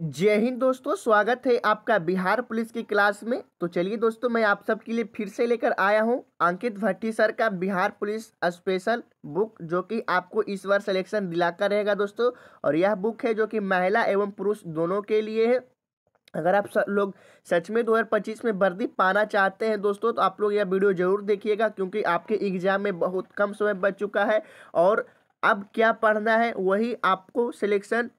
जय हिंद दोस्तों, स्वागत है आपका बिहार पुलिस की क्लास में। तो चलिए दोस्तों, मैं आप सबके लिए फिर से लेकर आया हूं अंकित भट्टी सर का बिहार पुलिस स्पेशल बुक, जो कि आपको इस बार सिलेक्शन दिलाकर रहेगा दोस्तों। और यह बुक है जो कि महिला एवं पुरुष दोनों के लिए है। अगर आप लोग सच में 2025 में वर्दी पाना चाहते हैं दोस्तों, तो आप लोग यह वीडियो जरूर देखिएगा, क्योंकि आपके एग्जाम में बहुत कम समय बच चुका है। और अब क्या पढ़ना है वही आपको सिलेक्शन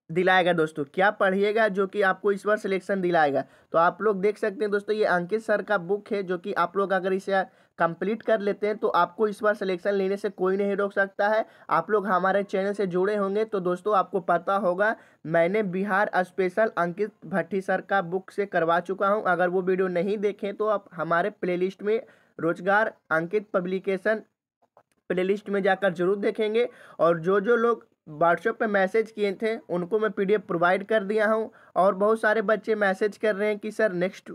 दिलाएगा दोस्तों। क्या पढ़िएगा जो कि आपको इस बार सिलेक्शन दिलाएगा। तो आप लोग देख सकते हैं दोस्तों, ये अंकित सर का बुक है, जो कि आप लोग अगर इसे कंप्लीट कर लेते हैं तो आपको इस बार सिलेक्शन लेने से कोई नहीं रोक सकता है। आप लोग हमारे चैनल से जुड़े होंगे तो दोस्तों आपको पता होगा, मैंने बिहार स्पेशल अंकित भट्टी सर का बुक से करवा चुका हूँ। अगर वो वीडियो नहीं देखें तो आप हमारे प्लेलिस्ट में रोजगार अंकित पब्लिकेशन प्लेलिस्ट में जाकर जरूर देखेंगे। और जो जो लोग व्हाट्सएप पे मैसेज किए थे उनको मैं पीडीएफ प्रोवाइड कर दिया हूं। और बहुत सारे बच्चे मैसेज कर रहे हैं कि सर नेक्स्ट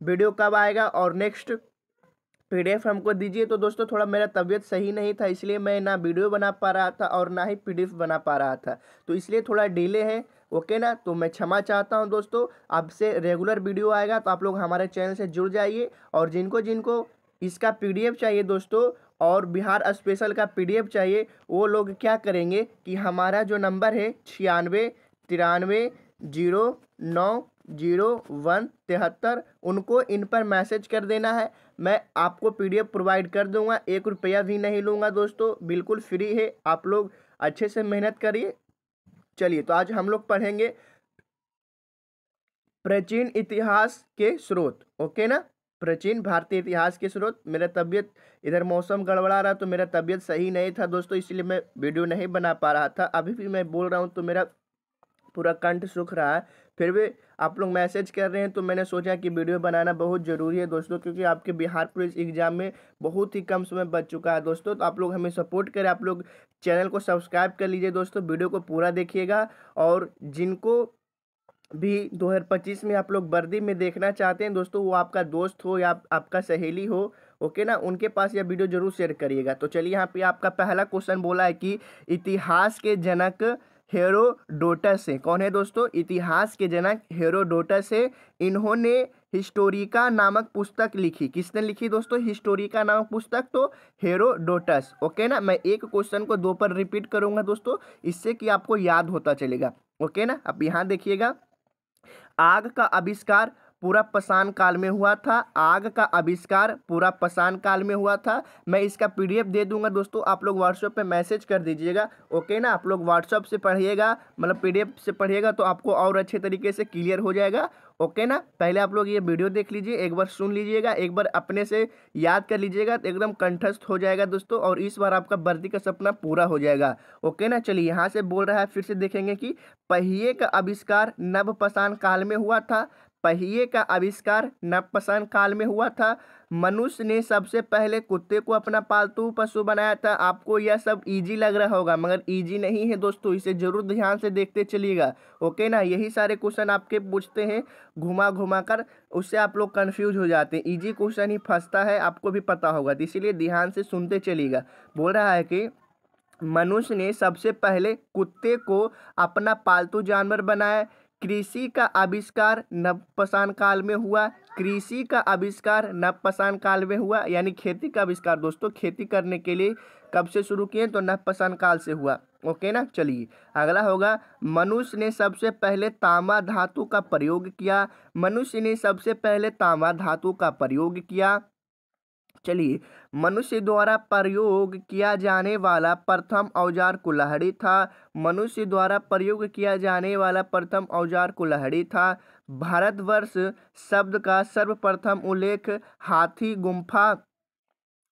वीडियो कब आएगा और नेक्स्ट पीडीएफ हमको दीजिए। तो दोस्तों थोड़ा मेरा तबीयत सही नहीं था, इसलिए मैं ना वीडियो बना पा रहा था और ना ही पीडीएफ बना पा रहा था, तो इसलिए थोड़ा डिले है। ओके ना, तो मैं क्षमा चाहता हूं दोस्तों। अब से रेगुलर वीडियो आएगा, तो आप लोग हमारे चैनल से जुड़ जाइए। और जिनको जिनको इसका पीडीएफ चाहिए दोस्तों, और बिहार स्पेशल का पीडीएफ चाहिए, वो लोग क्या करेंगे कि हमारा जो नंबर है 9693090173, उनको इन पर मैसेज कर देना है। मैं आपको पीडीएफ प्रोवाइड कर दूंगा, 1 रुपया भी नहीं लूँगा दोस्तों, बिल्कुल फ्री है। आप लोग अच्छे से मेहनत करिए। चलिए, तो आज हम लोग पढ़ेंगे प्राचीन इतिहास के स्रोत। ओके ना, प्राचीन भारतीय इतिहास के स्रोत। मेरा तबीयत इधर मौसम गड़बड़ा रहा, तो मेरा तबीयत सही नहीं था दोस्तों, इसलिए मैं वीडियो नहीं बना पा रहा था। अभी भी मैं बोल रहा हूँ तो मेरा पूरा कंठ सूख रहा है, फिर भी आप लोग मैसेज कर रहे हैं, तो मैंने सोचा कि वीडियो बनाना बहुत ज़रूरी है दोस्तों, क्योंकि आपके बिहार पुलिस एग्जाम में बहुत ही कम समय बच चुका है दोस्तों। तो आप लोग हमें सपोर्ट करें, आप लोग चैनल को सब्सक्राइब कर लीजिए दोस्तों, वीडियो को पूरा देखिएगा। और जिनको भी 2025 में आप लोग वर्दी में देखना चाहते हैं दोस्तों, वो आपका दोस्त हो या आपका सहेली हो, ओके ना, उनके पास यह वीडियो जरूर शेयर करिएगा। तो चलिए, यहाँ पे आपका पहला क्वेश्चन बोला है कि इतिहास के जनक हेरोडोटस है। कौन है दोस्तों? इतिहास के जनक हेरोडोटस है। इन्होंने हिस्टोरिका नामक पुस्तक लिखी। किसने लिखी दोस्तों हिस्टोरिका नामक पुस्तक? तो हेरोडोटस। ओके ना, मैं एक क्वेश्चन को 2 पर रिपीट करूंगा दोस्तों, इससे कि आपको याद होता चलेगा। ओके ना, अब यहाँ देखिएगा, आग का आविष्कार पूरा पाषाण काल में हुआ था। आग का आविष्कार पूरा पाषाण काल में हुआ था। मैं इसका पीडीएफ दे दूंगा दोस्तों, आप लोग व्हाट्सएप पे मैसेज कर दीजिएगा। ओके ना, आप लोग व्हाट्सएप से पढ़िएगा, मतलब पीडीएफ से पढ़िएगा तो आपको और अच्छे तरीके से क्लियर हो जाएगा। ओके ना, पहले आप लोग ये वीडियो देख लीजिए, एक बार सुन लीजिएगा, एक बार अपने से याद कर लीजिएगा, तो एकदम कंठस्थ हो जाएगा दोस्तों, और इस बार आपका वर्दी का सपना पूरा हो जाएगा। ओके ना, चलिए यहाँ से बोल रहा है, फिर से देखेंगे कि पहिए का आविष्कार नवपाषाण काल में हुआ था। पहिए का आविष्कार नवपाषाण काल में हुआ था। मनुष्य ने सबसे पहले कुत्ते को अपना पालतू पशु बनाया था। आपको यह सब इजी लग रहा होगा, मगर इजी नहीं है दोस्तों, इसे जरूर ध्यान से देखते चलिएगा। ओके ना, यही सारे क्वेश्चन आपके पूछते हैं घुमा घुमा कर, उससे आप लोग कंफ्यूज हो जाते हैं। इजी क्वेश्चन ही फंसता है, आपको भी पता होगा, तो इसीलिए ध्यान से सुनते चलिएगा। बोल रहा है कि मनुष्य ने सबसे पहले कुत्ते को अपना पालतू जानवर बनाया। कृषि का आविष्कार नवपाषाण काल में हुआ। कृषि का आविष्कार नवपाषाण काल में हुआ, यानी खेती का आविष्कार दोस्तों, खेती करने के लिए कब से शुरू किए? तो नवपाषाण काल से हुआ। ओके ना, चलिए अगला होगा, मनुष्य ने सबसे पहले तांबा धातु का प्रयोग किया। मनुष्य ने सबसे पहले तांबा धातु का प्रयोग किया। चलिए, मनुष्य द्वारा प्रयोग किया जाने वाला प्रथम औजार कुल्हाड़ी था। मनुष्य द्वारा प्रयोग किया जाने वाला प्रथम औजार कुल्हाड़ी था। भारतवर्ष शब्द का सर्वप्रथम उल्लेख हाथी गुम्फा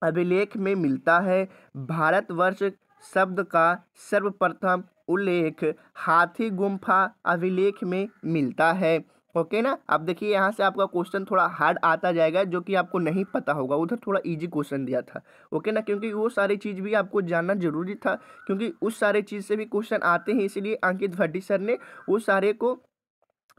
अभिलेख में मिलता है। भारतवर्ष शब्द का सर्वप्रथम उल्लेख हाथी गुम्फा अभिलेख में मिलता है। ओके ना, अब देखिए यहाँ से आपका क्वेश्चन थोड़ा हार्ड आता जाएगा, जो कि आपको नहीं पता होगा, उधर थोड़ा इजी क्वेश्चन दिया था। ओके ना, क्योंकि वो सारी चीज़ भी आपको जानना जरूरी था, क्योंकि उस सारे चीज़ से भी क्वेश्चन आते हैं, इसीलिए अंकित भट्टी सर ने वो सारे को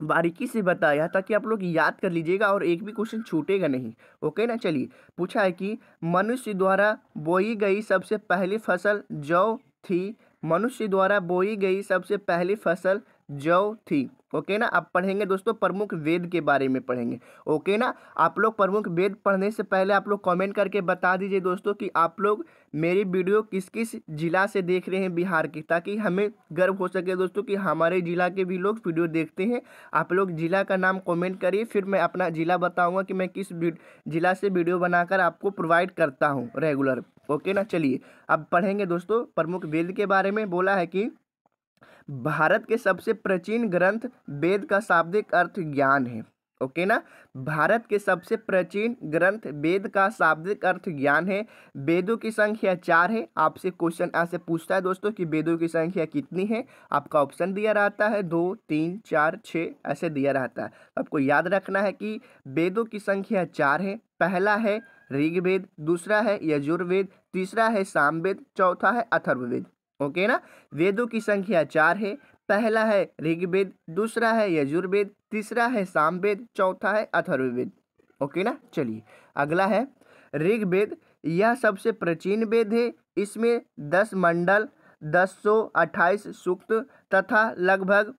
बारीकी से बताया ताकि आप लोग याद कर लीजिएगा और एक भी क्वेश्चन छूटेगा नहीं। ओके ना, चलिए पूछा है कि मनुष्य द्वारा बोई गई सबसे पहली फसल जौ थी। मनुष्य द्वारा बोई गई सबसे पहली फसल जौ थी। ओके ना। अब पढ़ेंगे दोस्तों प्रमुख वेद के बारे में पढ़ेंगे। ओके ना। आप लोग प्रमुख वेद पढ़ने से पहले आप लोग कमेंट करके बता दीजिए दोस्तों कि आप लोग मेरी वीडियो किस किस जिला से देख रहे हैं बिहार की, ताकि हमें गर्व हो सके दोस्तों कि हमारे जिला के भी लोग वीडियो देखते हैं। आप लोग जिला का नाम कमेंट करिए, फिर मैं अपना जिला बताऊंगा कि मैं किस जिला से वीडियो बनाकर आपको प्रोवाइड करता हूँ रेगुलर। ओके ना। चलिए अब पढ़ेंगे दोस्तों प्रमुख वेद के बारे में। बोला है कि भारत के सबसे प्राचीन ग्रंथ वेद का शाब्दिक अर्थ ज्ञान है। ओके ना। भारत के सबसे प्राचीन ग्रंथ वेद का शाब्दिक अर्थ ज्ञान है। वेदों की संख्या 4 है। आपसे क्वेश्चन ऐसे पूछता है दोस्तों कि वेदों की संख्या कितनी है। आपका ऑप्शन दिया रहता है 2, 3, 4, 6 ऐसे दिया रहता है। आपको याद रखना है कि वेदों की संख्या 4 है। पहला है ऋग्वेद, दूसरा है यजुर्वेद, तीसरा है सामवेद, चौथा है अथर्ववेद। ओके ना। वेदों की संख्या 4 है। पहला है ऋग्वेद, दूसरा है यजुर्वेद, तीसरा है सामवेद, चौथा है अथर्ववेद। ओके ना। चलिए अगला है ऋग्वेद। यह सबसे प्राचीन वेद है। इसमें 10 मंडल, 1028 सूक्त तथा लगभग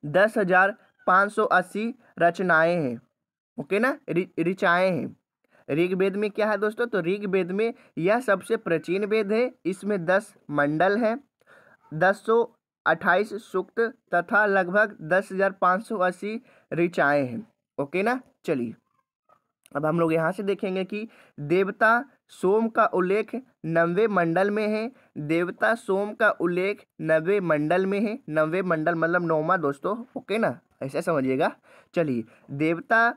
10,580 रचनाएं हैं। ओके ना। ऋचाएं हैं। ऋग्वेद में क्या है दोस्तों, तो ऋग्वेद में यह सबसे प्राचीन वेद है। इसमें 10 मंडल है, 1028 सूक्त तथा लगभग 10,580 ऋचाएं हैं। ओके ना। चलिए अब हम लोग यहाँ से देखेंगे कि देवता सोम का उल्लेख 90 मंडल में है। देवता सोम का उल्लेख 90 मंडल में है। 90 मंडल मतलब 9वां दोस्तों। ओके ना, ऐसे समझिएगा। चलिए देवता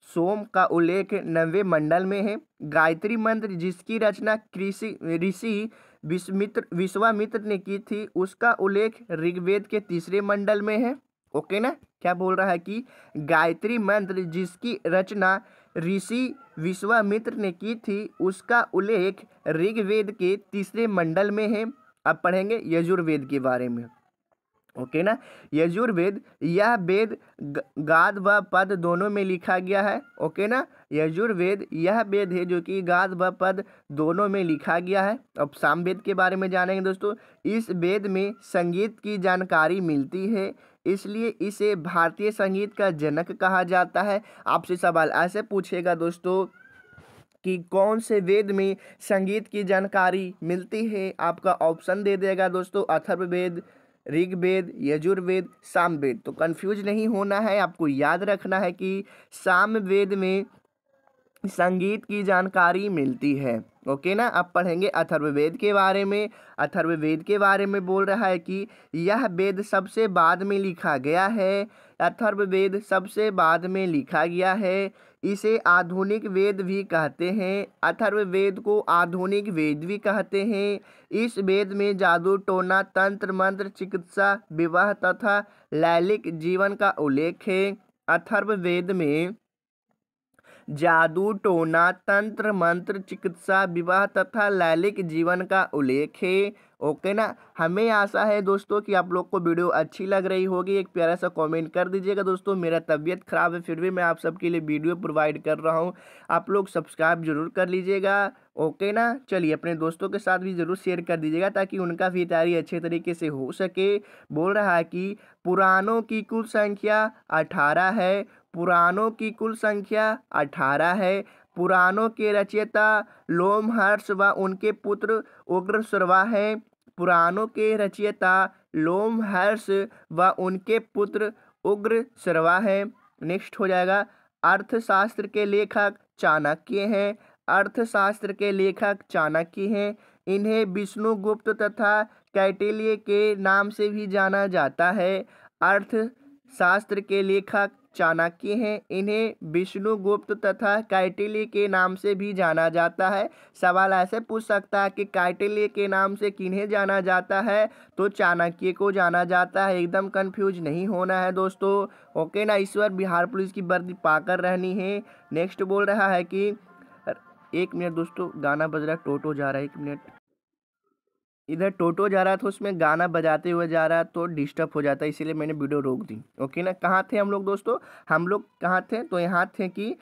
सोम का उल्लेख 90 मंडल में है। गायत्री मंत्र जिसकी रचना ऋषि विश्वामित्र ने की थी, उसका उल्लेख ऋग्वेद के 3 मंडल में है। ओके ना। क्या बोल रहा है कि गायत्री मंत्र जिसकी रचना ऋषि विश्वामित्र ने की थी, उसका उल्लेख ऋग्वेद के 3 मंडल में है। अब पढ़ेंगे यजुर्वेद के बारे में। ओके ना। यजुर्वेद यह वेद गाद व पद दोनों में लिखा गया है। ओके ना। यजुर्वेद यह वेद है जो कि गाद व पद दोनों में लिखा गया है। अब सामवेद के बारे में जानेंगे दोस्तों। इस वेद में संगीत की जानकारी मिलती है, इसलिए इसे भारतीय संगीत का जनक कहा जाता है। आपसे सवाल ऐसे पूछेगा दोस्तों कि कौन से वेद में संगीत की जानकारी मिलती है, आपका ऑप्शन दे देगा दोस्तों अथर्ववेद, ऋग्वेद, यजुर्वेद, सामवेद। तो कंफ्यूज नहीं होना है, आपको याद रखना है कि सामवेद में संगीत की जानकारी मिलती है। ओके ना। अब पढ़ेंगे अथर्ववेद के बारे में। अथर्ववेद के बारे में बोल रहा है कि यह वेद सबसे बाद में लिखा गया है। अथर्ववेद सबसे बाद में लिखा गया है। इसे आधुनिक वेद भी कहते हैं। अथर्ववेद को आधुनिक वेद भी कहते हैं। इस वेद में जादू टोना, तंत्र मंत्र, चिकित्सा, विवाह तथा लैंगिक जीवन का उल्लेख है। अथर्ववेद में जादू टोना, तंत्र मंत्र, चिकित्सा, विवाह तथा लैंगिक जीवन का उल्लेख है। ओके ना। हमें आशा है दोस्तों कि आप लोग को वीडियो अच्छी लग रही होगी। एक प्यारा सा कमेंट कर दीजिएगा दोस्तों। मेरा तबीयत खराब है फिर भी मैं आप सबके लिए वीडियो प्रोवाइड कर रहा हूँ। आप लोग सब्सक्राइब जरूर कर लीजिएगा। ओके ना। चलिए अपने दोस्तों के साथ भी जरूर शेयर कर दीजिएगा ताकि उनका भी तैयारी अच्छे तरीके से हो सके। बोल रहा है कि पुराणों की कुल संख्या 18 है। पुराणों की कुल संख्या 18 है। पुराणों के रचयिता लोमहर्ष व उनके पुत्र उग्रश्रवा हैं। पुराणों के रचयिता लोमहर्ष व उनके पुत्र उग्रश्रवा हैं। नेक्स्ट हो जाएगा अर्थशास्त्र के लेखक चाणक्य हैं। अर्थशास्त्र के लेखक चाणक्य हैं। इन्हें विष्णुगुप्त तथा कौटिल्य के नाम से भी जाना जाता है। अर्थशास्त्र के लेखक चाणक्य हैं। इन्हें विष्णुगुप्त तथा कौटिल्य के नाम से भी जाना जाता है। सवाल ऐसे पूछ सकता है कि कौटिल्य के नाम से किन्हें जाना जाता है, तो चाणक्य को जाना जाता है। एकदम कंफ्यूज नहीं होना है दोस्तों। ओके ना। इस बार बिहार पुलिस की वर्दी पाकर रहनी है। नेक्स्ट बोल रहा है कि 1 मिनट दोस्तों, गाना बज रहा है, टोटो जा रहा है, 1 मिनट। इधर टोटो जा रहा था, उसमें गाना बजाते हुए जा रहा तो डिस्टर्ब हो जाता है, इसीलिए मैंने वीडियो रोक दी। ओके ना। कहाँ थे हम लोग दोस्तों, हम लोग कहाँ थे, तो यहाँ थे कि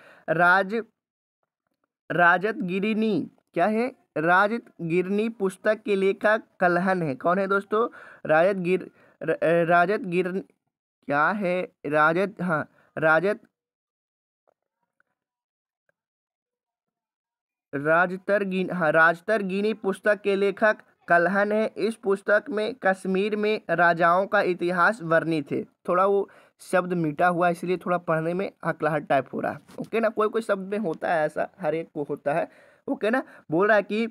राजतगिरिनी क्या है, राजतगिरनी पुस्तक के लेखक कल्हण है। कौन है दोस्तों, राजत गिर क्या है, राजत, हाँ, राजत राजतरगिनी पुस्तक के लेखक कल्हण है। इस पुस्तक में कश्मीर में राजाओं का इतिहास वर्णित है। थोड़ा वो शब्द मीठा हुआ इसलिए थोड़ा पढ़ने में हकलाहट टाइप हो रहा है। ओके ना, कोई कोई शब्द में होता है ऐसा, हर एक को होता है। ओके ना, बोल रहा है कि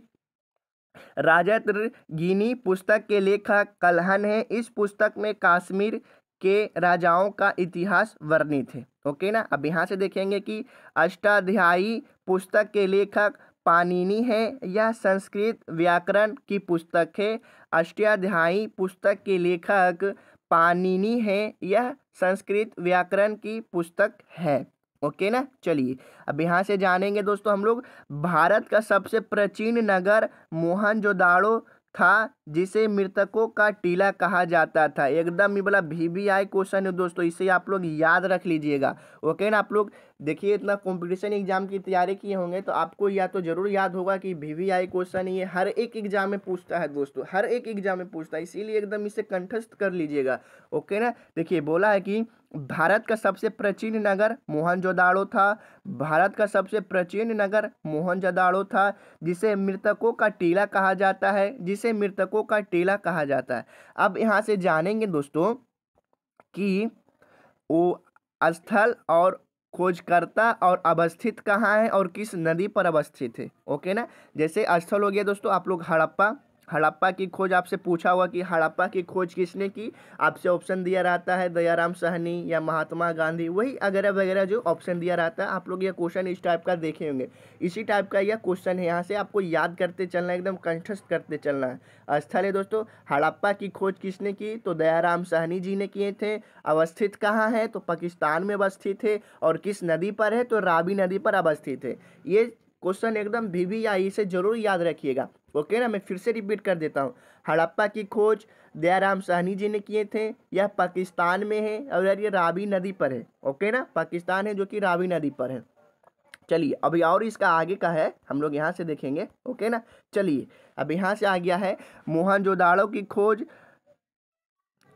राजतरगिनी पुस्तक के लेखक कल्हण है। इस पुस्तक में कश्मीर के राजाओं का इतिहास वर्णित है। ओके ना, अब यहाँ से देखेंगे कि अष्टाध्यायी पुस्तक के लेखक पाणिनि है। यह संस्कृत व्याकरण की पुस्तक है। अष्टाध्यायी पुस्तक के लेखक पाणिनि है। यह संस्कृत व्याकरण की पुस्तक है। ओके ना, चलिए अब यहाँ से जानेंगे दोस्तों हम लोग, भारत का सबसे प्राचीन नगर मोहनजोदाड़ो था, जिसे मृतकों का टीला कहा जाता था। एकदम ये वाला VVI क्वेश्चन है दोस्तों, इसे आप लोग याद रख लीजिएगा। ओके ना, आप लोग देखिए इतना कंपटीशन एग्जाम की तैयारी किए होंगे तो आपको या तो जरूर याद होगा कि VVI क्वेश्चन ये हर एक एग्जाम में पूछता है दोस्तों, हर एक एग्जाम में पूछता है, इसीलिए एकदम इसे कंठस्थ कर लीजिएगा। ओके ना, देखिए बोला है कि भारत का सबसे प्राचीन नगर मोहनजोदाड़ो था। भारत का सबसे प्राचीन नगर मोहनजोदाड़ो था, जिसे मृतकों का टीला कहा जाता है, जिसे मृतकों का टीला कहा जाता है। अब यहाँ से जानेंगे दोस्तों कि वो स्थल और खोजकर्ता और अवस्थित कहाँ है और किस नदी पर अवस्थित है। ओके ना, जैसे स्थल हो गया दोस्तों, आप लोग हड़प्पा, हड़प्पा की खोज आपसे पूछा हुआ कि हड़प्पा की खोज किसने की, आपसे ऑप्शन दिया रहता है दयाराम साहनी या महात्मा गांधी, वही वगैरह वगैरह जो ऑप्शन दिया रहता है। आप लोग ये क्वेश्चन इस टाइप का देखे होंगे, इसी टाइप का यह क्वेश्चन है। यहाँ से आपको याद करते चलना है, एकदम कंठस्थ करते चलना है। स्थल है दोस्तों, हड़प्पा की खोज किसने की, तो दयाराम साहनी जी ने किए थे। अवस्थित कहाँ है, तो पाकिस्तान में अवस्थित है। और किस नदी पर है, तो रावी नदी पर अवस्थित है। ये क्वेश्चन एकदम VVI, इसे जरूर याद रखिएगा। ओके ना, मैं फिर से रिपीट कर देता हूँ। हड़प्पा की खोज दयाराम साहनी जी ने किए थे। यह पाकिस्तान में है और ये रावी नदी पर है। ओके ना, पाकिस्तान है जो कि रावी नदी पर है। चलिए अभी और इसका आगे का है, हम लोग यहाँ से देखेंगे। ओके ना, चलिए अब यहाँ से आ गया है मोहनजोदाड़ो की खोज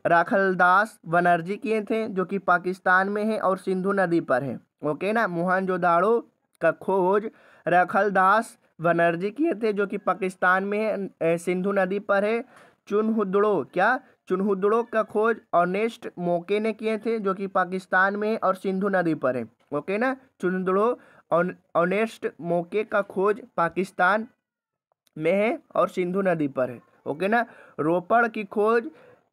राखलदास बनर्जी किए थे, जो कि पाकिस्तान में है और सिंधु नदी पर है। ओके ना, मोहनजोदाड़ो का खोज राखलदास बनर्जी किए थे, जो कि पाकिस्तान में है, सिंधु नदी पर है। चुनहुदड़ो, क्या चुनहुदड़ो का खोज ऑनेस्ट मोके ने किए थे, जो कि पाकिस्तान में है और सिंधु नदी पर है। ओके ना, चुनहुदड़ो ऑनेस्ट मोके का खोज पाकिस्तान में है और सिंधु नदी पर है। ओके ना, रोपड़ की खोज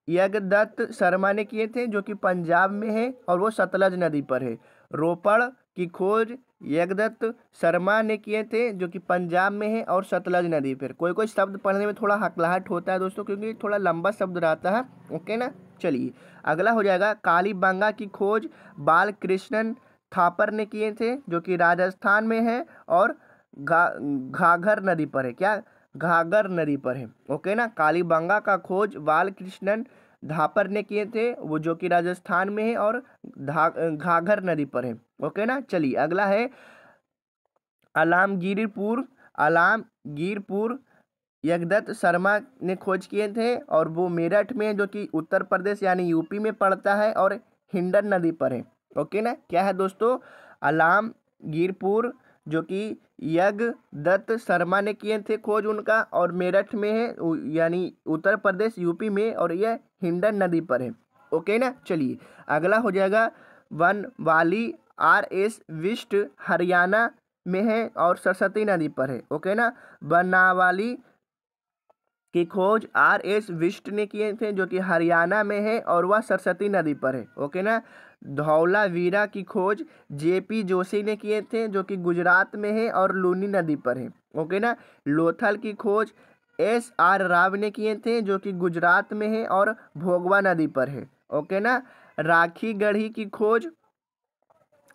यज्ञदत्त शर्मा ने किए थे, जो कि पंजाब में है और वो सतलज नदी पर है। रोपड़ की खोज यज्ञदत्त शर्मा ने किए थे, जो कि पंजाब में है और सतलज नदी पर। कोई कोई शब्द पढ़ने में थोड़ा हकलाहट होता है दोस्तों, क्योंकि थोड़ा लंबा शब्द रहता है। ओके ना, चलिए अगला हो जाएगा कालीबंगा की खोज बालकृष्णन थापर ने किए थे, जो कि राजस्थान में है और घाघर नदी पर है। क्या, घाघर नदी पर है। ओके ना, कालीबंगा का खोज बालकृष्णन थापर ने किए थे, वो जो कि राजस्थान में है और घाघर नदी पर है। ओके ना, चलिए अगला है आलमगीरपुर। आलमगीरपुर यज्ञदत्त शर्मा ने खोज किए थे और वो मेरठ में, जो कि उत्तर प्रदेश यानी UP में पड़ता है और हिंडन नदी पर है। ओके ना, क्या है दोस्तों, आलमगीरपुर जो कि यज्ञदत्त शर्मा ने किए थे खोज उनका, और मेरठ में है यानी उत्तर प्रदेश UP में, और यह हिंडन नदी पर है। ओके ना, चलिए अगला हो जाएगा वनवाली RS विष्ट हरियाणा में है और सरस्वती नदी पर है। ओके ना, बनावाली की खोज RS विष्ट ने किए थे, जो कि हरियाणा में है और वह सरस्वती नदी पर है। ओके ना, धौलावीरा की खोज JP जोशी ने किए थे, जो कि गुजरात में है और लूनी नदी पर है। ओके ना, लोथल की खोज SR राव ने किए थे, जो कि गुजरात में है और भोगवा नदी पर है। ओके ना, राखी गढ़ी की खोज,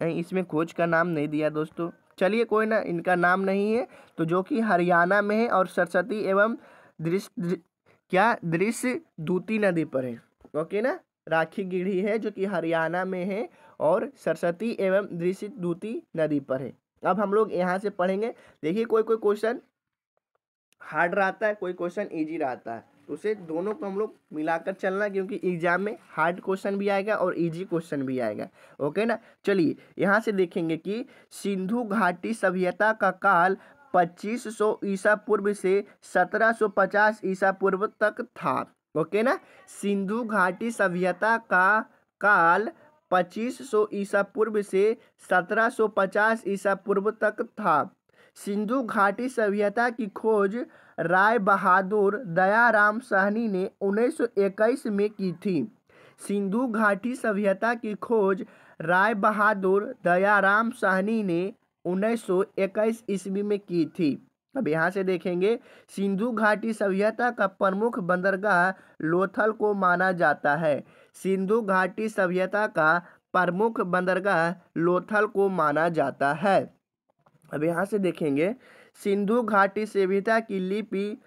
इसमें खोज का नाम नहीं दिया दोस्तों, चलिए कोई ना, इनका नाम नहीं है, तो जो कि हरियाणा में है और सरस्वती एवं दृश्य दूती नदी पर है। ओके ना, राखी गढ़ी है जो कि हरियाणा में है और सरस्वती एवं दृश्य दूती नदी पर है। अब हम लोग यहाँ से पढ़ेंगे, देखिए कोई कोई क्वेश्चन हार्ड रहता है, कोई क्वेश्चन इजी रहता है। उसे दोनों को हम लोग मिलाकर चलना, क्योंकि एग्जाम में हार्ड क्वेश्चन भी आएगा और इजी क्वेश्चन भी आएगा। ओके ना। चलिए यहाँ से देखेंगे कि सिंधु घाटी सभ्यता का काल 2500 ईसा पूर्व से 1750 ईसा पूर्व तक था। ओके ना। सिंधु घाटी सभ्यता का काल 2500 ईसा पूर्व से 1750 ईसा पूर्व तक था। सिंधु घाटी सभ्यता की खोज राय बहादुर दयाराम साहनी ने 1921 में की थी। सिंधु घाटी सभ्यता की खोज राय बहादुर दयाराम साहनी ने 1921 ईस्वी में की थी। अब यहाँ से देखेंगे सिंधु घाटी सभ्यता का प्रमुख बंदरगाह लोथल को माना जाता है। सिंधु घाटी सभ्यता का प्रमुख बंदरगाह लोथल को माना जाता है। अब यहाँ से देखेंगे सिंधु घाटी सभ्यता की लिपि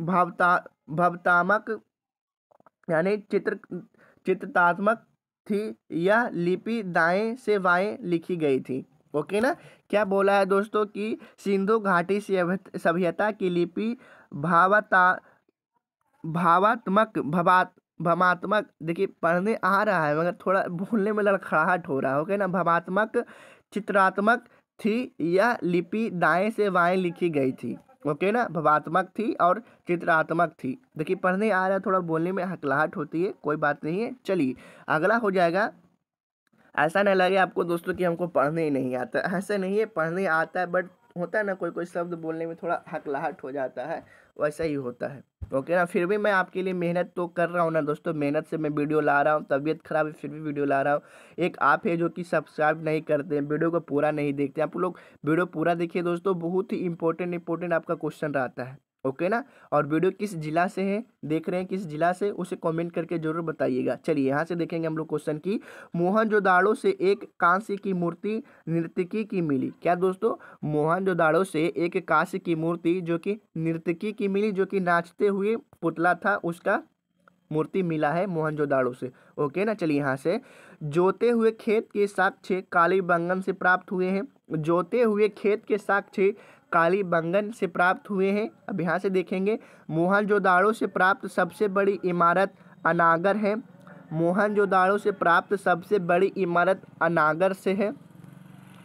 भावतात्मक यानी चित्रात्मक थी। यह लिपि दाएं से बाएं लिखी गई थी। ओके ना। क्या बोला है दोस्तों कि सिंधु घाटी सभ्यता की लिपि भवात्मक, देखिए पढ़ने आ रहा है मगर थोड़ा बोलने में लड़खड़ाहट हो रहा है। ओके ना। भवात्मक चित्रात्मक थी। यह लिपि दाएं से बाएं लिखी गई थी। ओके ना। भवात्मक थी और चित्रात्मक थी। देखिए पढ़ने आ रहा है, थोड़ा बोलने में हकलाहट होती है, कोई बात नहीं है। चलिए अगला हो जाएगा। ऐसा नहीं लगे आपको दोस्तों कि हमको पढ़ने ही नहीं आता, ऐसा नहीं है, पढ़ने आता है, बट होता है ना कोई कोई शब्द बोलने में थोड़ा हकलाहट हो जाता है, वैसा ही होता है। ओके ना। फिर भी मैं आपके लिए मेहनत तो कर रहा हूँ ना दोस्तों, मेहनत से मैं वीडियो ला रहा हूँ, तबीयत खराब है फिर भी वीडियो ला रहा हूँ। एक आप है जो कि सब्सक्राइब नहीं करते हैं, वीडियो को पूरा नहीं देखते। आप लोग वीडियो पूरा देखिए दोस्तों, बहुत ही इंपॉर्टेंट आपका क्वेश्चन रहता है। ओके ना। और वीडियो किस जिला से है देख रहे हैं, किस जिला से, उसे कमेंट करके जरूर बताइएगा। चलिए यहाँ से देखेंगे हम लोग क्वेश्चन की। मोहनजोदाड़ो से एक कांस्य की मूर्ति नर्तकी की मिली। क्या दोस्तों? मोहनजोदाड़ो से एक कांस्य की मूर्ति जो कि नर्तकी की मिली, जो कि नाचते हुए पुतला था, उसका मूर्ति मिला है मोहनजोदाड़ो से। ओके ना। चलिए यहाँ से जोते हुए खेत के साक्ष्य कालीबंगन से प्राप्त हुए हैं। जोते हुए खेत के साक्ष्य कालीबंगन से प्राप्त हुए हैं। अब यहाँ से देखेंगे मोहनजोदाड़ो से प्राप्त सबसे बड़ी इमारत अनागर है। मोहनजोदाड़ो से प्राप्त सबसे बड़ी इमारत अनागर से है।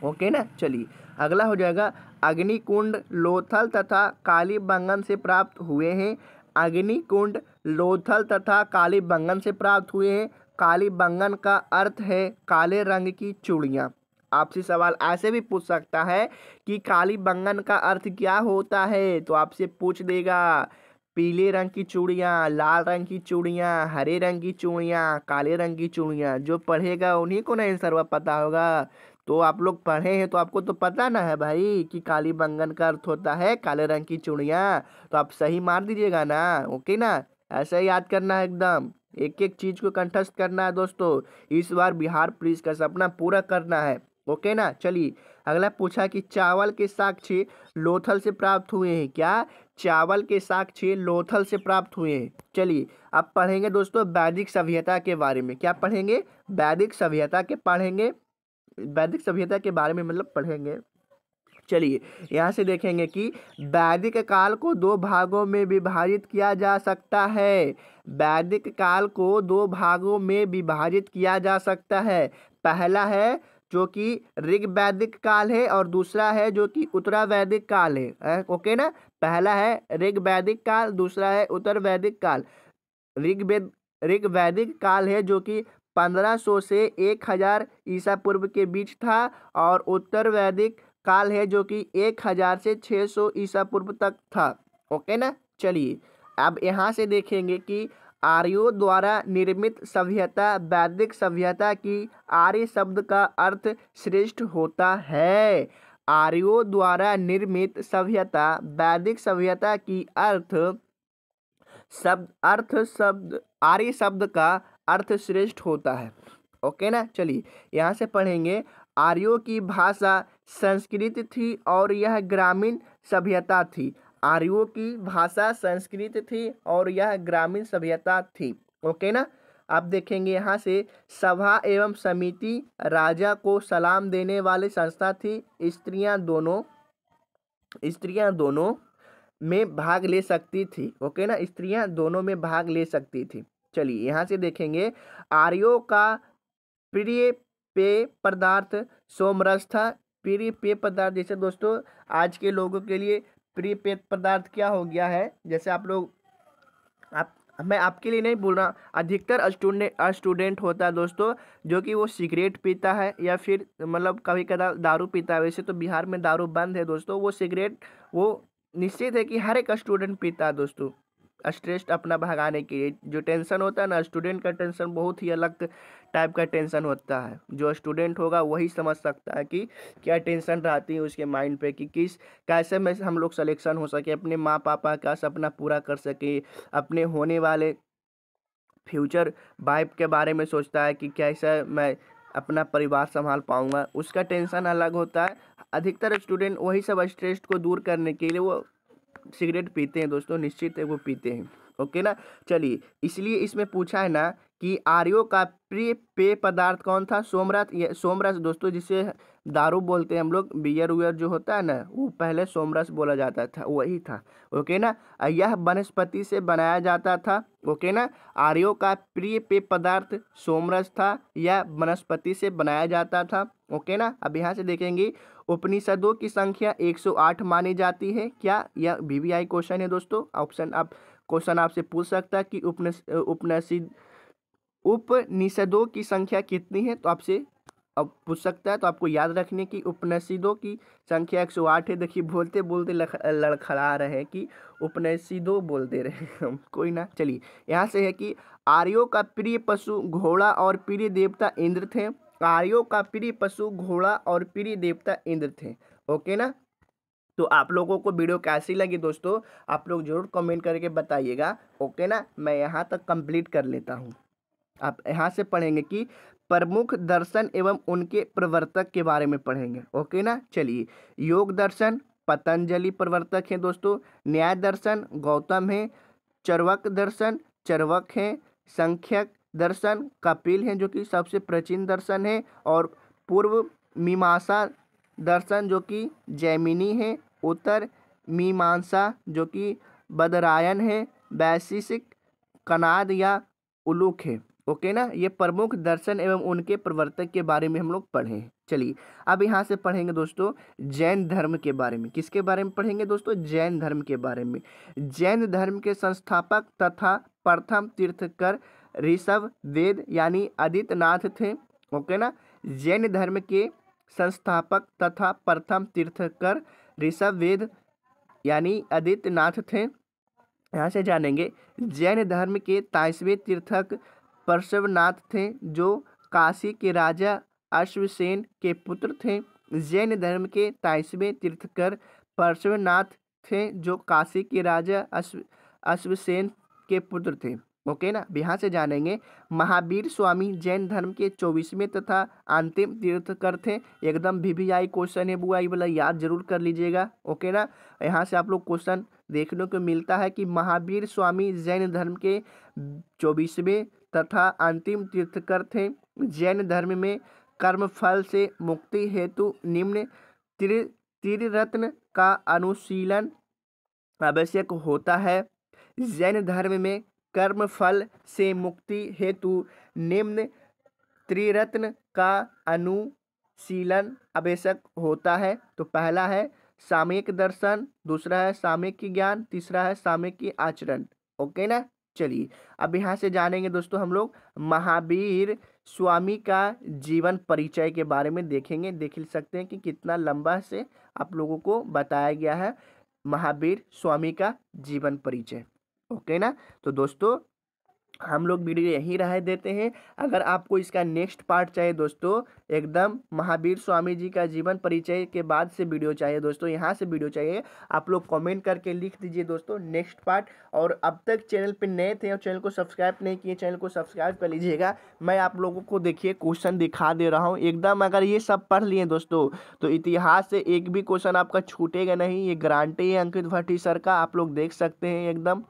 ओके ना। चलिए अगला हो जाएगा अग्निकुंड लोथल तथा कालीबंगन से प्राप्त हुए हैं। अग्निकुंड लोथल तथा कालीबंगन से प्राप्त हुए हैं। कालीबंगन का अर्थ है काले रंग की चूड़ियाँ। आपसे सवाल ऐसे भी पूछ सकता है कि कालीबंगन का अर्थ क्या होता है, तो आपसे पूछ देगा पीले रंग की चूड़ियाँ, लाल रंग की चूड़ियाँ, हरे रंग की चूड़ियाँ, काले रंग की चूड़ियाँ। जो पढ़ेगा उन्हीं को ना आंसर पता होगा। तो आप लोग पढ़े हैं तो आपको तो पता ना है भाई कि कालीबंगन का अर्थ होता है काले रंग की चूड़ियाँ, तो आप सही मार दीजिएगा ना। ओके ना। ऐसा ही याद करना है, एकदम एक एक चीज को कंठस्थ करना है दोस्तों। इस बार बिहार पुलिस का सपना पूरा करना है। ओके ना। चलिए अगला पूछा कि चावल के साक्ष्य लोथल से प्राप्त हुए हैं। क्या? चावल के साक्ष्य लोथल से प्राप्त हुए हैं। चलिए अब पढ़ेंगे दोस्तों वैदिक सभ्यता के बारे में। क्या पढ़ेंगे? वैदिक सभ्यता के पढ़ेंगे, वैदिक सभ्यता के बारे में मतलब पढ़ेंगे। चलिए यहाँ से देखेंगे कि वैदिक काल को दो भागों में विभाजित किया जा सकता है। वैदिक काल को दो भागों में विभाजित किया जा सकता है। पहला है जो कि ऋग वैदिक काल है और दूसरा है जो कि उत्तरा वैदिक काल है। ओके ना। पहला है ऋग वैदिक काल, दूसरा है उत्तर वैदिक काल। ऋग वैदिक काल है जो कि 1500 से 1000 ईसा पूर्व के बीच था, और उत्तर वैदिक काल है जो कि 1000 से 600 ईसा पूर्व तक था। ओके ना। चलिए अब यहाँ से देखेंगे कि आर्यों द्वारा निर्मित सभ्यता वैदिक सभ्यता की आर्य शब्द का अर्थ श्रेष्ठ होता है। आर्यों द्वारा निर्मित सभ्यता वैदिक सभ्यता की शब्द आर्य शब्द का अर्थ श्रेष्ठ होता है। ओके ना। चलिए यहाँ से पढ़ेंगे आर्यों की भाषा संस्कृत थी और यह ग्रामीण सभ्यता थी। आर्यों की भाषा संस्कृत थी और यह ग्रामीण सभ्यता थी। ओके ना। अब देखेंगे यहाँ से सभा एवं समिति राजा को सलाम देने वाली संस्था थी। स्त्रियां दोनों में भाग ले सकती थी। ओके ना, स्त्रियां दोनों में भाग ले सकती थी। चलिए यहाँ से देखेंगे, आर्यों का प्रिय पेय पदार्थ सोमरस था। प्रिय पेय पदार्थ, जैसे दोस्तों आज के लोगों के लिए प्रिय पेय पदार्थ क्या हो गया है, जैसे आप लोग, आप, मैं आपके लिए नहीं बोल रहा, अधिकतर स्टूडेंट होता है दोस्तों जो कि वो सिगरेट पीता है या फिर मतलब कभी कदार दारू पीता है। वैसे तो बिहार में दारू बंद है दोस्तों, वो सिगरेट वो निश्चित है कि हर एक स्टूडेंट पीता है दोस्तों, स्ट्रेस अपना भगाने के लिए। जो टेंशन होता है ना, स्टूडेंट का टेंशन बहुत ही अलग टाइप का टेंशन होता है। जो स्टूडेंट होगा वही समझ सकता है कि क्या टेंशन रहती है उसके माइंड पे, कि किस कैसे में हम लोग सिलेक्शन हो सके, अपने माँ पापा का सपना पूरा कर सके, अपने होने वाले फ्यूचर वाइफ के बारे में सोचता है कि कैसे मैं अपना परिवार संभाल पाऊंगा, उसका टेंशन अलग होता है। अधिकतर स्टूडेंट वही सब स्ट्रेस को दूर करने के लिए वो सिगरेट पीते हैं दोस्तों, निश्चित है वो पीते हैं। ओके ना, चलिए इसलिए इसमें पूछा है ना कि आर्यों का प्रिय पेय पदार्थ कौन था, सोमरस। ये सोमरस दोस्तों जिसे दारू बोलते हैं हम लोग, बियर उयर जो होता है ना, वो पहले सोमरस बोला जाता था, वही था। ओके ना, यह वनस्पति से बनाया जाता था। ओके ना, आर्यों का प्रिय पेय पदार्थ सोमरस था, यह वनस्पति से बनाया जाता था। ओके ना, अब यहाँ से देखेंगे, उपनिषदों की संख्या 108 मानी जाती है क्या। यह वीवीआई क्वेश्चन है दोस्तों, ऑप्शन आप क्वेश्चन आपसे पूछ सकता है कि उपनिषदों की संख्या कितनी है, तो आपसे अब पूछ सकता है। तो आपको याद रखने की उपनिषदों की संख्या 108 है। देखिए बोलते बोलते लड़खड़ा रहे हैं कि उपनिषदों बोल दे रहे हैं हम, कोई ना। चलिए यहाँ से है कि आर्यों का प्रिय पशु घोड़ा और प्रिय देवता इंद्र थे। आर्यों का प्रिय पशु घोड़ा और प्रिय देवता इंद्र थे। ओके ना, तो आप लोगों को वीडियो कैसी लगी दोस्तों, आप लोग जरूर कमेंट करके बताइएगा। ओके ना, मैं यहाँ तक कंप्लीट कर लेता हूँ। आप यहाँ से पढ़ेंगे कि प्रमुख दर्शन एवं उनके प्रवर्तक के बारे में पढ़ेंगे। ओके ना, चलिए, योग दर्शन पतंजलि प्रवर्तक हैं दोस्तों, न्याय दर्शन गौतम है, चरवक दर्शन चरवक हैं, संख्यक दर्शन कपिल हैं जो कि सबसे प्राचीन दर्शन है, और पूर्व मीमांसा दर्शन जो कि जैमिनी है, उत्तर मीमांसा जो कि बदरायन है, वैशेषिक कनाद या उलूक है। ओके ना, ये प्रमुख दर्शन एवं उनके प्रवर्तक के बारे में हम लोग पढ़े। चलिए अब यहाँ से पढ़ेंगे दोस्तों जैन धर्म के बारे में। किसके बारे में पढ़ेंगे दोस्तों, जैन धर्म के बारे में। जैन धर्म के संस्थापक तथा प्रथम तीर्थकर ऋषभ वेद यानी आदित्यनाथ थे। ओके ना, जैन धर्म के संस्थापक तथा प्रथम तीर्थकर ऋषभ वेद यानी आदित्यनाथ थे। यहाँ से जानेंगे, जैन धर्म के 23वें तीर्थक पार्श्वनाथ थे जो काशी के राजा अश्वसेन के पुत्र थे। जैन धर्म के 23वें तीर्थकर पार्श्वनाथ थे जो काशी के राजा अश्वसेन के पुत्र थे। ओके ना, यहाँ से जानेंगे, महावीर स्वामी जैन धर्म के 24वें तथा अंतिम तीर्थकर थे। एकदम वीवीआई क्वेश्चन है बुआ, ये वाला याद जरूर कर लीजिएगा। ओके ना, यहाँ से आप लोग क्वेश्चन देखने को मिलता है कि महावीर स्वामी जैन धर्म के 24वें तथा अंतिम तीर्थकर थे। जैन धर्म में कर्मफल से मुक्ति हेतु निम्न त्रिरत्न का अनुशीलन आवश्यक होता है। जैन धर्म में कर्मफल से मुक्ति हेतु निम्न त्रिरत्न का अनुशीलन आवश्यक होता है। तो पहला है सामयिक दर्शन, दूसरा है सामयिक ज्ञान, तीसरा है सामयिक आचरण। ओके ना, चलिए अब यहाँ से जानेंगे दोस्तों हम लोग महावीर स्वामी का जीवन परिचय के बारे में देखेंगे। देख सकते हैं कि कितना लंबा से आप लोगों को बताया गया है महावीर स्वामी का जीवन परिचय। ओके ना, तो दोस्तों हम लोग वीडियो यहीं रह देते हैं। अगर आपको इसका नेक्स्ट पार्ट चाहिए दोस्तों, एकदम महावीर स्वामी जी का जीवन परिचय के बाद से वीडियो चाहिए दोस्तों, यहाँ से वीडियो चाहिए, आप लोग कमेंट करके लिख दीजिए दोस्तों नेक्स्ट पार्ट। और अब तक चैनल पे नए थे और चैनल को सब्सक्राइब नहीं किए, चैनल को सब्सक्राइब कर लीजिएगा। मैं आप लोगों को देखिए क्वेश्चन दिखा दे रहा हूँ एकदम, अगर ये सब पढ़ लिए दोस्तों तो इतिहास से एक भी क्वेश्चन आपका छूटेगा नहीं, ये गारंटी है अंकित भट्टी सर का। आप लोग देख सकते हैं एकदम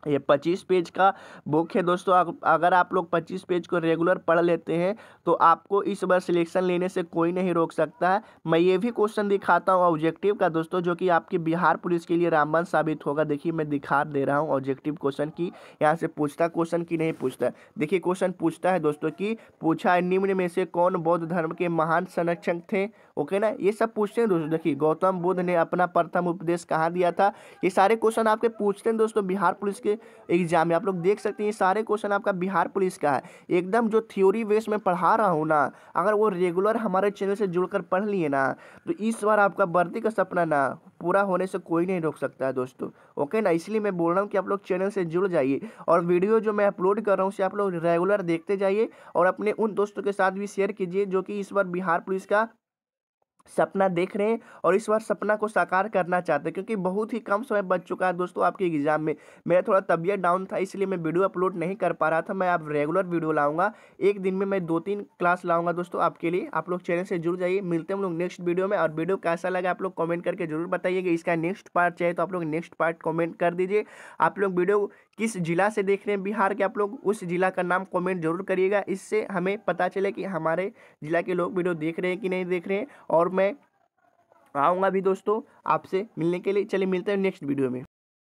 ये 25 पेज का बुक है दोस्तों। अगर आप लोग 25 पेज को रेगुलर पढ़ लेते हैं तो आपको इस बार सिलेक्शन लेने से कोई नहीं रोक सकता है। मैं ये भी क्वेश्चन दिखाता हूँ ऑब्जेक्टिव का दोस्तों, जो कि आपकी बिहार पुलिस के लिए रामबाण साबित होगा। देखिए मैं दिखा दे रहा हूँ ऑब्जेक्टिव क्वेश्चन की, यहाँ से पूछता क्वेश्चन की नहीं पूछता। देखिए क्वेश्चन पूछता है दोस्तों कि पूछा है निम्न में से कौन बौद्ध धर्म के महान संरक्षक थे। ओके ना, ये सब पूछते हैं दोस्तों। देखिए गौतम बुद्ध ने अपना प्रथम उपदेश कहाँ दिया था, ये सारे क्वेश्चन आपके पूछते हैं दोस्तों बिहार पुलिस के एग्जाम में। आप लोग देख सकते हैं ये सारे क्वेश्चन आपका बिहार पुलिस का है। एकदम जो थ्योरी बेस में पढ़ा रहा हूँ ना, अगर वो रेगुलर हमारे चैनल से जुड़कर पढ़ लिए ना, तो इस बार आपका वर्दी का सपना ना पूरा होने से कोई नहीं रोक सकता है दोस्तों। ओके ना, इसलिए मैं बोल रहा हूँ कि आप लोग चैनल से जुड़ जाइए और वीडियो जो मैं अपलोड कर रहा हूँ उसे आप लोग रेगुलर देखते जाइए और अपने उन दोस्तों के साथ भी शेयर कीजिए जो कि इस बार बिहार पुलिस का सपना देख रहे हैं और इस बार सपना को साकार करना चाहते हैं, क्योंकि बहुत ही कम समय बच चुका है दोस्तों आपके एग्जाम में। मेरा थोड़ा तबीयत डाउन था इसलिए मैं वीडियो अपलोड नहीं कर पा रहा था। मैं अब रेगुलर वीडियो लाऊंगा, एक दिन में मैं 2-3 क्लास लाऊंगा दोस्तों आपके लिए। आप लोग चैनल से जुड़ जाइए। मिलते हैं हम लोग नेक्स्ट वीडियो में। और वीडियो कैसा लगा आप लोग कमेंट करके जरूर बताइएगा। इसका नेक्स्ट पार्ट चाहिए तो आप लोग नेक्स्ट पार्ट कमेंट कर दीजिए। आप लोग वीडियो किस जिला से देख रहे हैं बिहार के, आप लोग उस जिला का नाम कमेंट जरूर करिएगा। इससे हमें पता चले कि हमारे जिला के लोग वीडियो देख रहे हैं कि नहीं देख रहे हैं। और मैं आऊँगा भी दोस्तों आपसे मिलने के लिए। चलिए मिलते हैं नेक्स्ट वीडियो में।